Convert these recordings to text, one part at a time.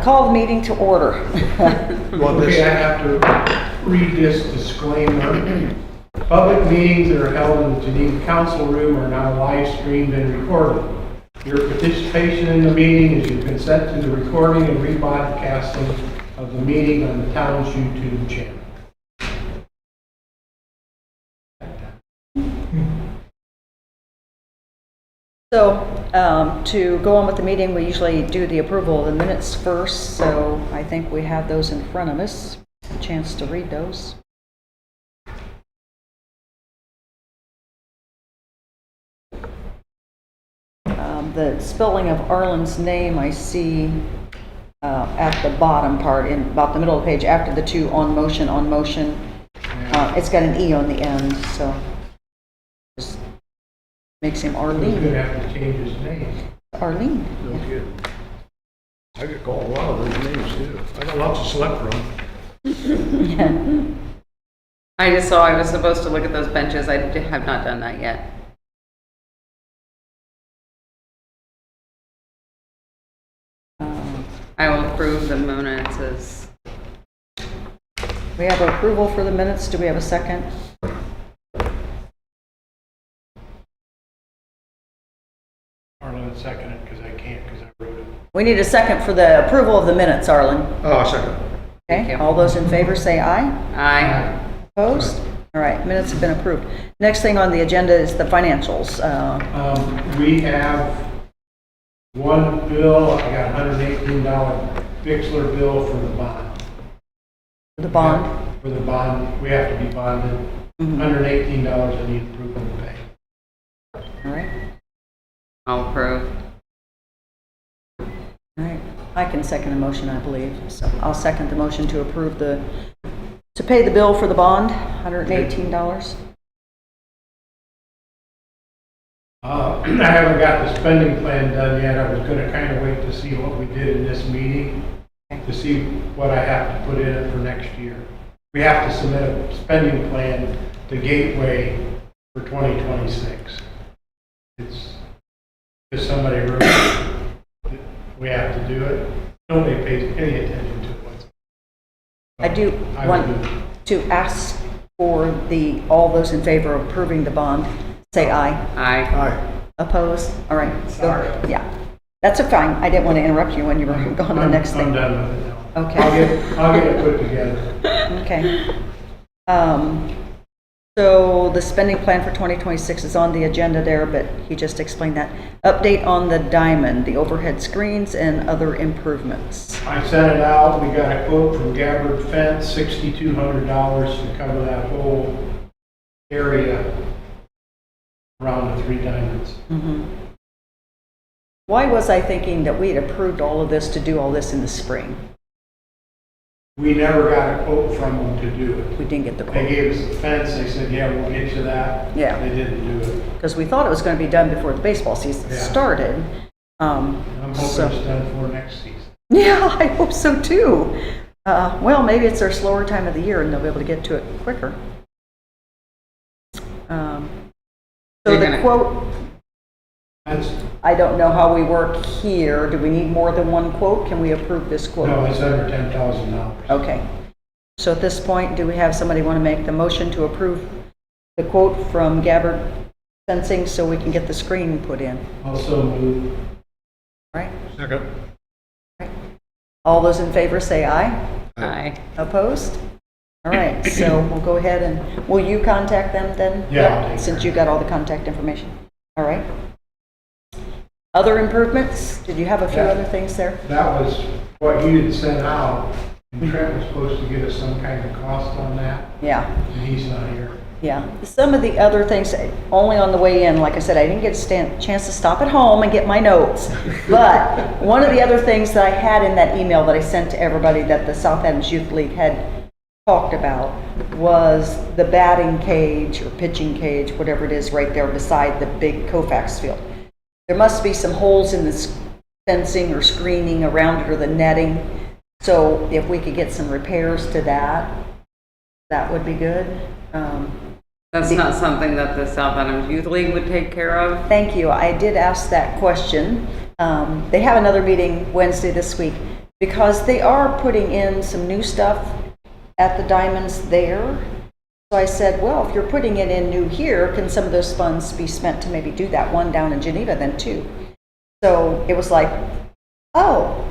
call the meeting to order. Okay, I have to read this disclaimer. Public meetings that are held in the Geneva Council Room are now live streamed and recorded. Your participation in the meeting is your consent to the recording and rebroadcasting of the meeting on the town's YouTube channel. So, to go on with the meeting, we usually do the approval of the minutes first, so I think we have those in front of us. A chance to read those. The spelling of Arlen's name I see at the bottom part, in about the middle of the page, after the two on motion. It's got an E on the end, so just makes him He's Arlene. going to have to change his name. Arlene. No kidding. I get called a lot of those names too. I got lots of select from. Yeah. I just saw I was supposed to look at those benches. I have not done that yet. I will approve the minutes. We have approval for the minutes. Do we have a second? Arlen seconded because I can't because I wrote it. We need a second for the approval of the minutes, Arlen. Oh, second. Okay, all those in favor say aye. Aye. Opposed? All right, minutes have been approved. Next thing on the agenda is the financials. We have one bill. I got $118 Bixler bill for the bond. The bond. For the bond, we have to be bonded. $118 I need approval to pay. All right, I'll approve. all right. I can second the motion, I believe. So I'll second the motion to approve to pay the bill for the bond, $118. I haven't got the spending plan done yet. I was going to kind of wait to see what we did in this meeting to see what I have to put in it for next year. We have to submit a spending plan to Gateway for 2026. It's if somebody wrote it, we have to do it. Nobody pays any attention to it. I do want to ask for all those in favor of approving the bond, say aye. Aye. Aye. Opposed? All right. Sorry. Yeah. That's a fine. I didn't want to interrupt you when you were going to the next I'm thing. done with it now. Okay. I'll get it put together. Okay. So the spending plan for 2026 is on the agenda there, but he just explained that. Update on the diamond, the overhead screens, and other improvements. I sent it out. We got a quote from Gabbard Fence, $6,200 to cover that whole area around the 3 diamonds. Why was I thinking that we had approved all of this to do all this in the spring? We never got a quote from them to do it. We didn't get the They quote. gave us the fence. They said, yeah, we'll get you that. Yeah. They didn't do it. Because we thought it was going to be done before the baseball season Yeah. started. I'm hoping So- it's done for next season. Yeah, I hope so too. Well, maybe it's their slower time of the year and they'll be able to get to it quicker. So You're the gonna- quote, That's, I don't know how we work here. Do we need more than one quote? Can we approve this quote? no, it's under $10,000. Okay. So at this point, do we have somebody want to make the motion to approve the quote from Gabbard Fencing so we can get the screen put in? Also move. Right? Second. All those in favor say aye. Aye. Opposed? All right, so we'll go ahead and, will you contact them then? Yeah, I'll take Since care. you got all the contact information. All right. Other improvements? Did you have a few Yeah. other things there? That was what you had sent out. And Trent was supposed to give us some kind of cost on that, Yeah, and he's not here. yeah. Some of the other things, only on the way in, like I said, I didn't get a chance to stop at home and get my notes. But one of the other things that I had in that email that I sent to everybody that the South Adams Youth League had talked about was the batting cage or pitching cage, whatever it is, right there beside the big Koufax field. There must be some holes in the fencing or screening around it or the netting. So if we could get some repairs to that, that would be good. That's not something that the South Adams Youth League would take care of. Thank you. I did ask that question. They have another meeting Wednesday this week. because they are putting in some new stuff at the Diamonds there. So I said, well, if you're putting it in new here, can some of those funds be spent to maybe do that one down in Geneva then too? So it was like, oh.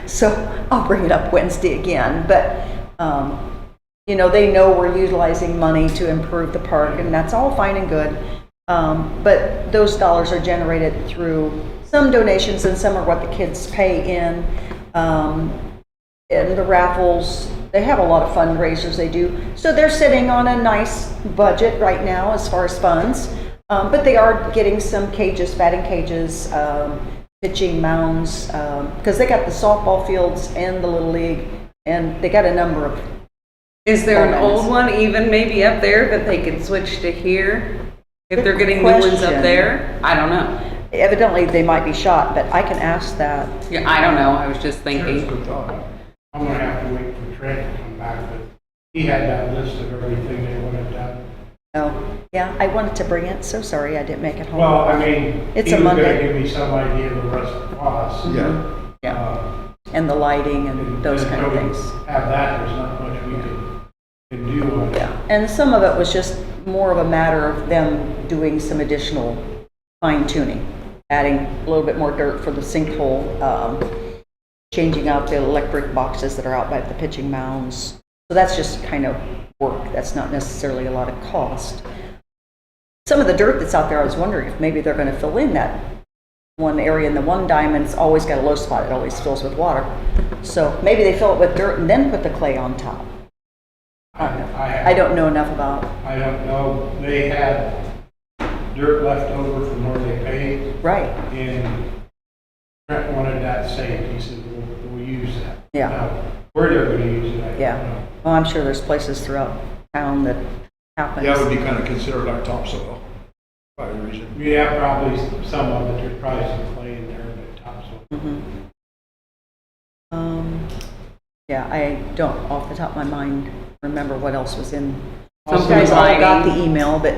So I'll bring it up Wednesday again, but you know, they know we're utilizing money to improve the park, and that's all fine and good. But those dollars are generated through some donations, and some are what the kids pay in. And the raffles, they have a lot of fundraisers they do. So they're sitting on a nice budget right now as far as funds. But they are getting some cages, batting cages, pitching mounds, because they got the softball fields and the Little League, and they got a number of. Is there an Comments. old one even maybe up there that they could switch to here? If they're getting new ones question. up there? I don't know. Evidently, they might be shot, but I can ask that. Yeah, I don't know. I was just That's a thinking. good thought. I'm gonna have to wait for Trent to come back, but he had that list of everything they wanted done. Oh, yeah, I wanted to bring it, so sorry I didn't make it home. Well, I mean, It's he a was gonna Monday. give me some idea of the rest of the costs. Yeah. Yeah, and the lighting and those kind of until we things. have that, there's not much we can do on it. Yeah, and some of it was just more of a matter of them doing some additional fine tuning, adding a little bit more dirt for the sinkhole, changing out the electric boxes that are out by the pitching mounds. So that's just kind of work. That's not necessarily a lot of cost. Some of the dirt that's out there, I was wondering if maybe they're going to fill in that one area, and the one diamond's always got a low spot. It always fills with water. So maybe they fill it with dirt and then put the clay on top. I don't know enough about. I don't know, they had dirt left over from where they paid, Right. and Trent wanted that saved, he said, we'll use that. Yeah. Now, where they're gonna use it, I don't Yeah. know. Well, I'm sure there's places throughout town that happens. Yeah, it would be kind of considered like topsoil, by reason. Yeah, probably some of it, there's probably some clay in there, but topsoil. Mhm. Yeah, I don't, off the top of my mind, remember what else was in. Some Also guys the all got the lighting. email, but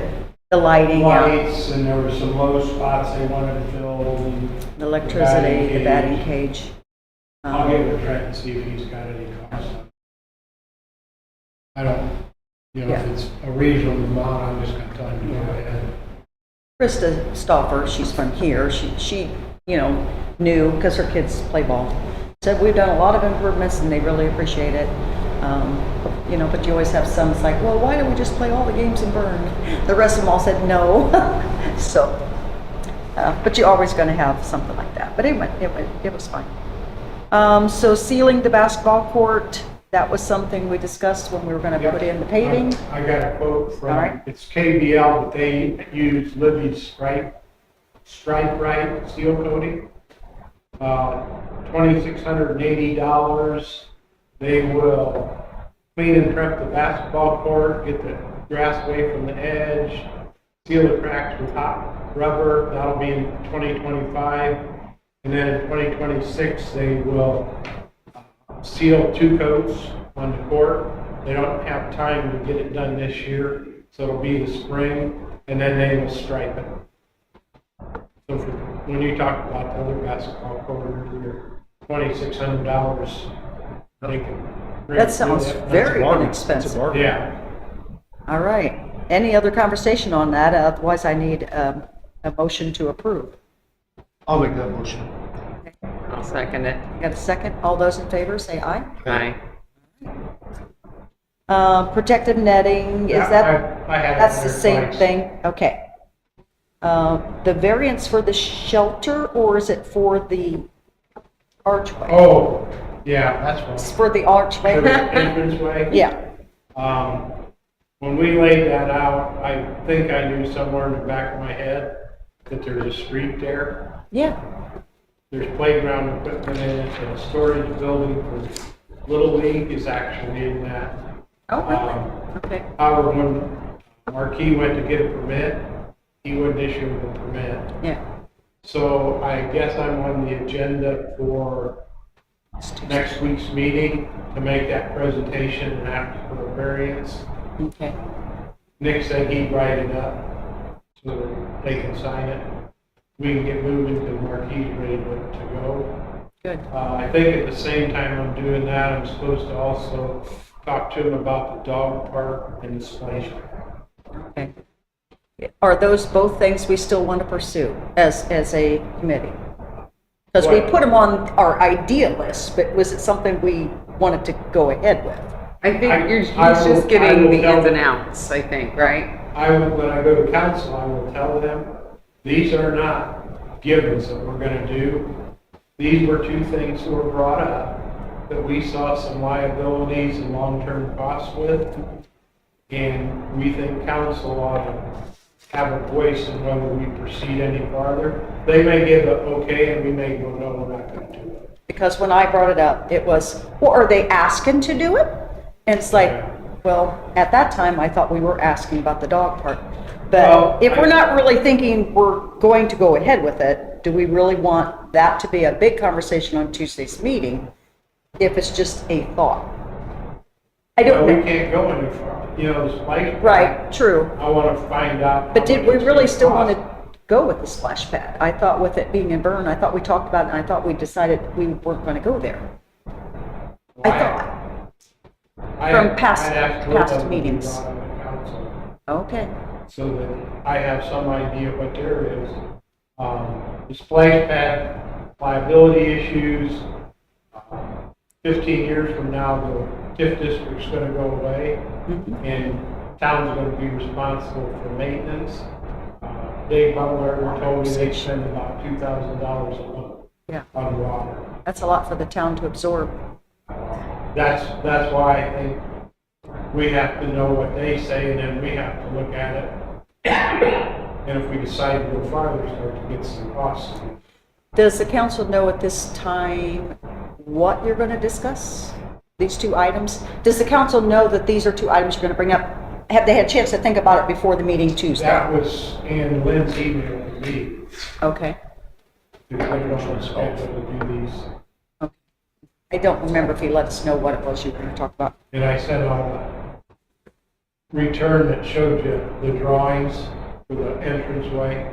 the lighting, yeah, Lights, and there were some low spots they wanted filled, and the electricity, the batting cage. I'll get with Trent and see if he's got any costs. I don't, you know, if Yeah. it's a reasonable amount, I'm just gonna tell him to go ahead. Krista Stauffer, she's from here, she, you know, knew, because her kids play ball, said, we've done a lot of improvements and they really appreciate it. You know, but you always have some, it's like, well, why don't we just play all the games in Bern? The rest of them all said no. So, but you're always gonna have something like that, but it was fine. So sealing the basketball court, that was something we discussed when we were gonna put in the paving. I got a quote All right. from, it's KBL, but they use Libby's stripe right seal coating. $2,680. They will clean and prep the basketball court, get the grass away from the edge, seal the cracks with hot rubber. That'll be in 2025. And then in 2026, they will seal 2 coats on the court. They don't have time to get it done this year, so it'll be the spring, and then they will stripe it. So when you talk about the other basketball court earlier, $2,600, they can. That sounds That's a very bargain. That's a inexpensive. bargain. Yeah, All right, any other conversation on that? Otherwise, I need a motion to approve. I'll make that motion. I'll second it. Got a second? All those in favor, say aye. Aye. Protective netting, is Yeah, that, I had it that's the there same twice. thing? Okay. The variance for the shelter, or is it for the archway? Oh, yeah, that's It's one. for the archway? For the entranceway. Yeah, When we laid that out, I think I knew somewhere in the back of my head that there's a street there. yeah, There's playground equipment in it, and a storage building for Little League is actually in that. oh, really? Okay, However, when Marquis went to get a permit, he wouldn't issue him a permit. yeah. So I guess I'm on the agenda for next week's meeting to make that presentation and ask for a variance. Okay, Nick said he'd write it up so that they can sign it. We can get moving because Marquis is ready to go. Good. I think at the same time I'm doing that, I'm supposed to also talk to him about the dog park and the splash pad. Okay. Are those both things we still want to pursue as a committee? Because we What? put them on our idea list, but was it something we wanted to go ahead with? I think he's I will- just I getting will the tell ins and them. outs, I think, right? When I go to council, I will tell them, these are not givens that we're gonna do. These were two things that were brought up that we saw some liabilities and long-term costs with. And we think council ought to have a voice in whether we proceed any farther. They may give a okay and we may go, no, we're not gonna do it. Because when I brought it up, it was, well, are they asking to do it? And it's like, well, at that time, I thought we were asking about the dog park. Well, But if we're not really thinking we're going to go ahead with it, do we really want that to be a big conversation on Tuesday's meeting if it's just a thought? I Well, don't we know. can't go any farther, you know, this place. Right, true. I wanna find out. But how did much we it's really gonna still want cost. to go with the splash pad? I thought with it being in Bern, I thought we talked about it, and I thought we decided we weren't going to go there. I thought. From past- I'd have to past let them be meetings. brought on the council, Okay. so that I have some idea what there is. The splash pad liability issues, 15 years from now, the TIF district's gonna go away, and town's gonna be responsible for maintenance. Dave Butler told me they spend about $2,000 a month Yeah, on water. that's a lot for the town to absorb. That's why I think we have to know what they say, and then we have to look at it. And if we decide to go farther, start to get some costs. Does the council know at this time what you're going to discuss? These two items? Does the council know that these are two items you're going to bring up? Have they had a chance to think about it before the meeting Tuesday? That was in Lynn's email to me, Okay. to put it on the schedule to do these. I don't remember if he let us know what it was you were going to talk about. And I sent out a return that showed you the drawings for the entranceway.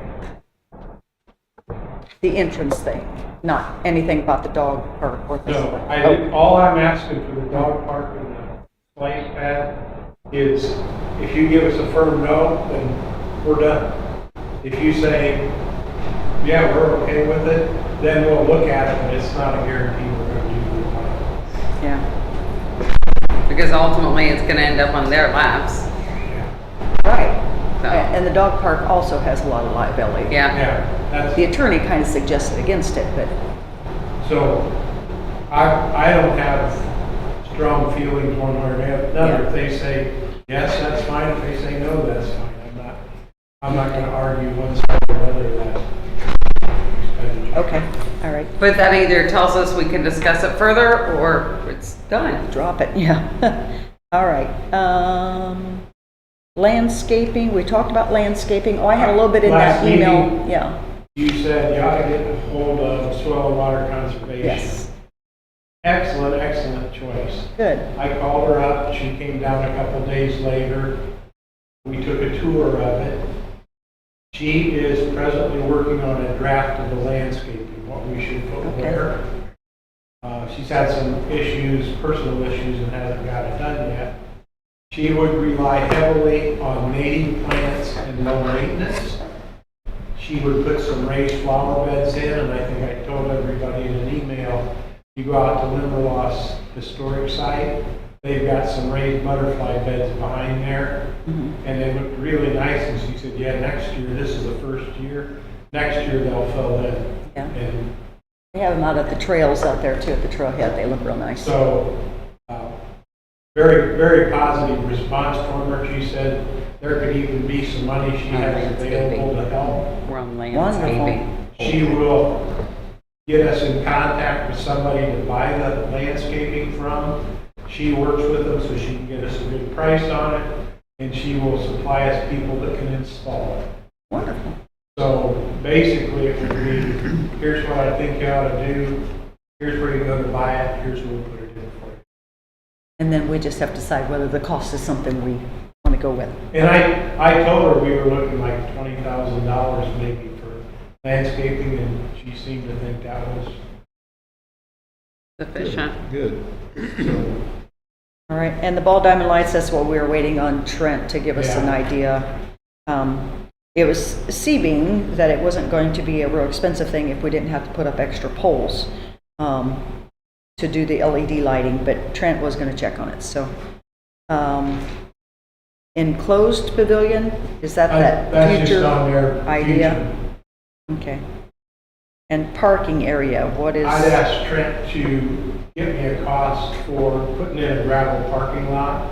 The entrance thing, not anything about the dog park or things No, like I that. did, all I'm asking for the dog park and the splash pad is if you give us a firm no, then we're done. If you say, yeah, we're okay with it, then we'll look at it, but it's not a guarantee we're gonna do it. Yeah, Because ultimately, it's gonna end up on their laps, right. so, And the dog park also has a lot of liability. yeah. Yeah, that's, The attorney kind of suggested against it, but so I don't have strong feelings one way or the other. Yeah. If they say, yes, that's fine. If they say no, that's fine. I'm not gonna argue one side or the other of that. expenditure. okay, all right. But that either tells us we can discuss it further, or it's done. Drop it, yeah. All right. Landscaping, we talked about landscaping. Oh, I had a little bit in that Last email. meeting. Yeah, You said you ought to get a hold of soil and water conservation. yes, Excellent, excellent choice. good. I called her up, she came down a couple days later. We took a tour of it. She is presently working on a draft of the landscaping, what we should put Okay. where. She's had some issues, personal issues, and hasn't got it done yet. She would rely heavily on native plants and low maintenance. She would put some raised flower beds in, and I think I told everybody in an email, you go out to Limberlost Historic Site, they've got some raised butterfly beds behind there, and they look really nice, and she said, yeah, next year, this is the first year, next year they'll fill in. Yeah. And We have them out at the trails out there too, at the trailhead. They look real nice. so, very, very positive response from her. She said there could even be some money she has available to help. We're on landscaping. She will get us in contact with somebody to buy the landscaping from. She works with them so she can get us a good price on it, and she will supply us people that can install it. Wonderful. So basically it would be, here's what I think you ought to do, here's where you go to buy it, here's where we'll put it in for you. And then we just have to decide whether the cost is something we want to go with. And I told her we were looking like $20,000 maybe for landscaping, and she seemed to think that was sufficient. Good. All right, and the ball diamond lights, that's what we were waiting on Trent to give us an Yeah. idea. It was seeming that it wasn't going to be a real expensive thing if we didn't have to put up extra poles to do the LED lighting, but Trent was gonna check on it, so. Enclosed pavilion, is that That's just future on their idea? future. Okay. And parking area, what is? I'd asked Trent to get me a cost for putting in a gravel parking lot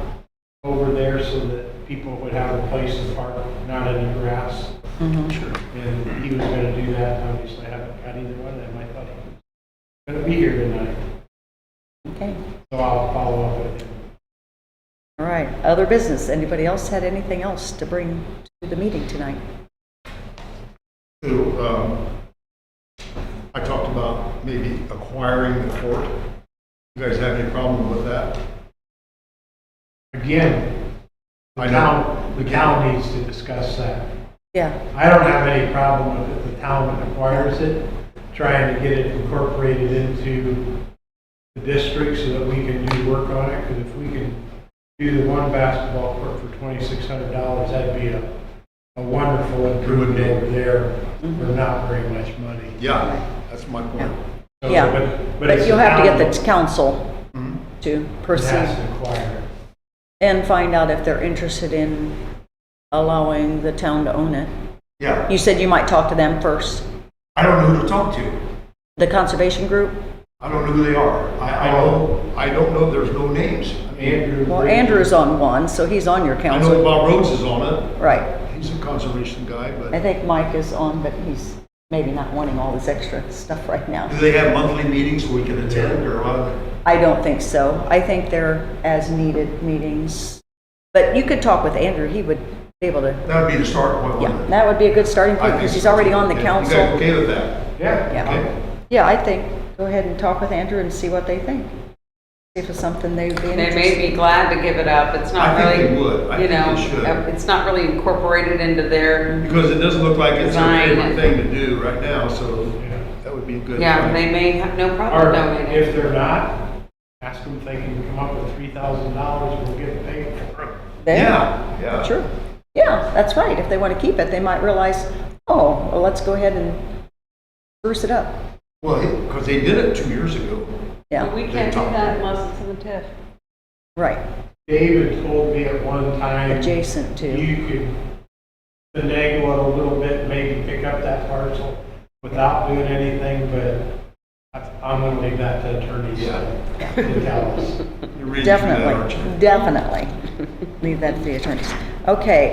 over there so that people would have a place to park, not in the grass. Mhm. Sure. And he was gonna do that, obviously I haven't got either one of them, I thought he was gonna be here tonight, Okay, so I'll follow up with him. all right, other business, anybody else had anything else to bring to the meeting tonight? So, I talked about maybe acquiring the court. You guys have any problem with that? Again, I know. the town needs to discuss that. Yeah, I don't have any problem with it, the town that acquires it, trying to get it incorporated into the district so that we can do work on it, because if we can do the one basketball court for $2,600, that'd be a wonderful improvement be. over there for not very much money. Yeah, that's my point. So, Yeah. but but it's you'll have to get town the council Mhm. to that has proceed to acquire it. and find out if they're interested in allowing the town to own it. Yeah, You said you might talk to them first, I don't know who to talk to. the conservation group? I don't know who they are. I don't know, there's no names. I mean, Andrew. Well, Andrew's on one, so he's on your I know council. Bob Rhodes is on it. Right. He's a conservation guy, I but think Mike is on, but he's maybe not wanting all this extra stuff right now. do they have monthly meetings we can attend or what? I don't think so. I think they're as needed meetings. But you could talk with Andrew, he would be able to, That would be the start point, yeah, wouldn't it? that would be a good starting I point think because he's so. already on the Yeah. council. You guys okay with that? Yeah. Yeah. Okay. Yeah, I think, go ahead and talk with Andrew and see what they think. See if it's something they'd be They may interested. be glad to give it up. It's not I think really, they would. I you think know, they should. it's not really incorporated into their, Because it doesn't look like it's their Design favorite and- thing to do right now, so Yeah. that would be a good. yeah, plan. they may have no problem Or donating. if they're not, ask them if they can come up with $3,000, we'll get it paid for them. There. Yeah, yeah. True. Yeah, that's right. If they want to keep it, they might realize, oh, well, let's go ahead and spruce it up. Well, because they did it 2 years ago. Yeah, We can't do that unless it's in the TIF. right. David told me at one time. Adjacent to. You could finagle it a little bit, maybe pick up that parcel without doing anything, but I'm gonna leave that to attorneys to tell us. You're ready to do that, aren't you? Definitely, definitely. Leave that to the attorneys. Okay,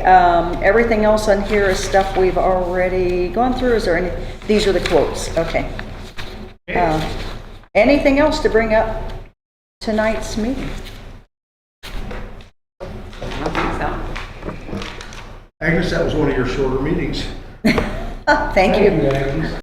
everything else on here is stuff we've already gone through. Is there any, these are the quotes, okay. Anything else to bring up tonight's meeting? I think so. Agnes, that was one of your shorter meetings. Thank you. Agnes.